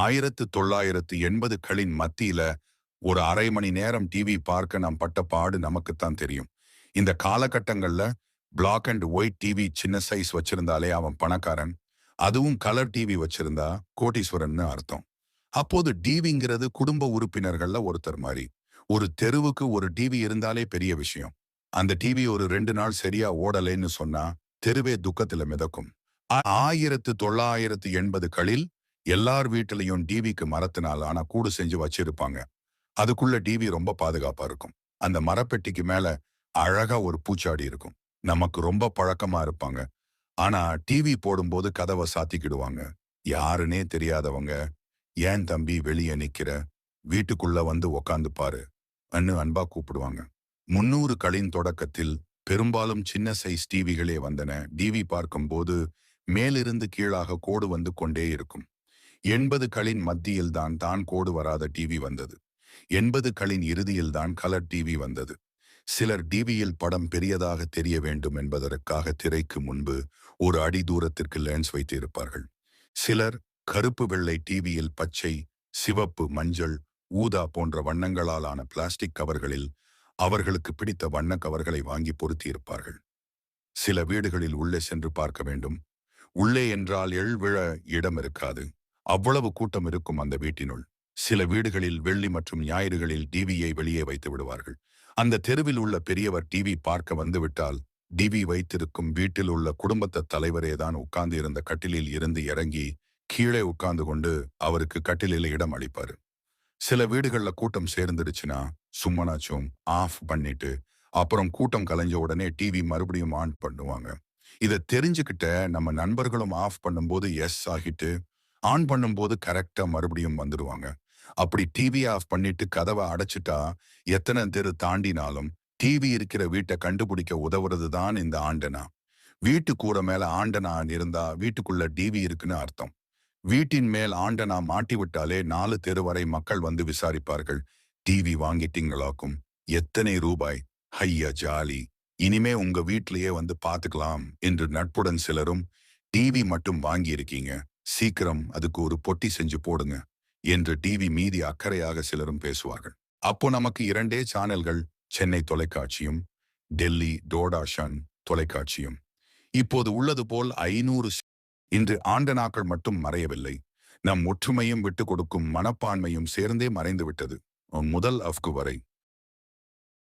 1980களின் மத்தியில ஒரு அரை மணி நேரம் டிவி பார்க்க நாம் பட்ட பாடு நமக்குத்தான் தெரியும். இந்த காலகட்டங்கள்ல பிளாக் அண்ட் ஒயிட் டிவி சின்ன சைஸ் வச்சிருந்தாலே அவன் பணக்காரன். அதுவும் கலர் டிவி வச்சிருந்தா கோடீஸ்வரன்னு அர்த்தம். அப்போது டிவிங்கிறது குடும்ப உறுப்பினர்கள்ல ஒருத்தர் மாதிரி. ஒரு தெருவுக்கு ஒரு டிவி இருந்தாலே பெரிய விஷயம். அந்த டிவி ஒரு 2 நாள் சரியா ஓடலைன்னு சொன்னா தெருவே துக்கத்துல மிதக்கும். 1980களில் எல்லார் வீட்டிலையும் டிவிக்கு மரத்தினால் ஆனா கூடு செஞ்சு வச்சிருப்பாங்க. அதுக்குள்ள டிவி ரொம்ப பாதுகாப்பா இருக்கும். அந்த மரப்பெட்டிக்கு மேல அழகா ஒரு பூச்சாடி இருக்கும். நமக்கு ரொம்ப பழக்கமா இருப்பாங்க. ஆனா டிவி போடும்போது கதவை சாத்திக்கிடுவாங்க. யாருன்னே தெரியாதவங்க, "ஏன் தம்பி வெளியே நிக்கிற? வீட்டுக்குள்ள வந்து உக்காந்து பாரு" அன்னு அன்பா கூப்பிடுவாங்க. 300களின் தொடக்கத்தில் பெரும்பாலும் சின்ன சைஸ் டிவிகளே வந்தன. டிவி பார்க்கும்போது மேலிருந்து கீழாக கோடு வந்து கொண்டே இருக்கும். 80களின் மத்தியில் தான் கோடு வராத டிவி வந்தது. 80களின் இறுதியில் தான் கலர் டிவி வந்தது. சிலர் டிவியில் படம் பெரியதாக தெரிய வேண்டும் என்பதற்காக திரைக்கு முன்பு ஒரு அடி தூரத்திற்கு லென்ஸ் வைத்து இருப்பார்கள். சிலர் கருப்பு வெள்ளை டிவியில் பச்சை, சிவப்பு, மஞ்சள், ஊதா போன்ற வண்ணங்களாலான பிளாஸ்டிக் கவர்களில் அவர்களுக்கு பிடித்த வண்ண கவர்களை வாங்கி பொருத்தி இருப்பார்கள். சில வீடுகளில் உள்ளே சென்று பார்க்க வேண்டும். உள்ளே என்றால் விழ இடம் இருக்காது. அவ்வளவு கூட்டம் இருக்கும் அந்த வீட்டினுள். சில வீடுகளில் வெள்ளி மற்றும் ஞாயிறுகளில் டிவியை வெளியே வைத்து விடுவார்கள். அந்த தெருவில் உள்ள பெரியவர் டிவி பார்க்க வந்துவிட்டால் டிவி வைத்திருக்கும் வீட்டில் உள்ள குடும்பத்த தலைவரேதான் உட்கார்ந்து இருந்த கட்டிலில் இருந்து இறங்கி கீழே உட்கார்ந்து கொண்டு அவருக்கு கட்டிலில் இடம் அளிப்பாரு. சில வீடுகள்ல கூட்டம் சேர்ந்துடுச்சுன்னா சும்மனாச்சும் ஆஃப் பண்ணிட்டு அப்புறம் கூட்டம் கலைஞ்ச உடனே டிவி மறுபடியும் ஆன் பண்ணுவாங்க. இதை தெரிஞ்சுக்கிட்ட நம்ம நண்பர்களும் ஆஃப் பண்ணும்போது எஸ் ஆகிட்டு ஆன் பண்ணும்போது கரெக்டா மறுபடியும் வந்துடுவாங்க. அப்படி டிவி ஆஃப் பண்ணிட்டு கதவை அடைச்சிட்டா எத்தனை தெரு தாண்டினாலும் டிவி இருக்கிற வீட்டை கண்டுபிடிக்க உதவுறது தான் இந்த ஆண்டனா. வீட்டு கூரை மேல ஆண்டனா இருந்தா வீட்டுக்குள்ள டிவி இருக்குன்னு அர்த்தம். வீட்டின் மேல் ஆண்டனா மாட்டி விட்டாலே 4 தெரு வரை மக்கள் வந்து விசாரிப்பார்கள். டிவி வாங்கிட்டீங்களாக்கும்? எத்தனை ரூபாய்? ஐயா ஜாலி, இனிமே உங்க வீட்டிலேயே வந்து பாத்துக்கலாம் என்று நட்புடன் சிலரும், டிவி மட்டும் வாங்கி இருக்கீங்க, சீக்கிரம் அதுக்கு ஒரு பொட்டி செஞ்சு போடுங்க என்று டிவி மீதி அக்கறையாக சிலரும் பேசுவார்கள். அப்போ நமக்கு 2 சேனல்கள், சென்னை தொலைக்காட்சியும் டெல்லி தூர்தர்ஷன் தொலைக்காட்சியும். இப்போது உள்ளது போல் 500. இன்று ஆண்டனாக்கள் மட்டும் மறையவில்லை, நம் ஒற்றுமையும் விட்டு கொடுக்கும் மனப்பான்மையும் சேர்ந்தே மறைந்து விட்டது. முதல் அஃப்கு வரை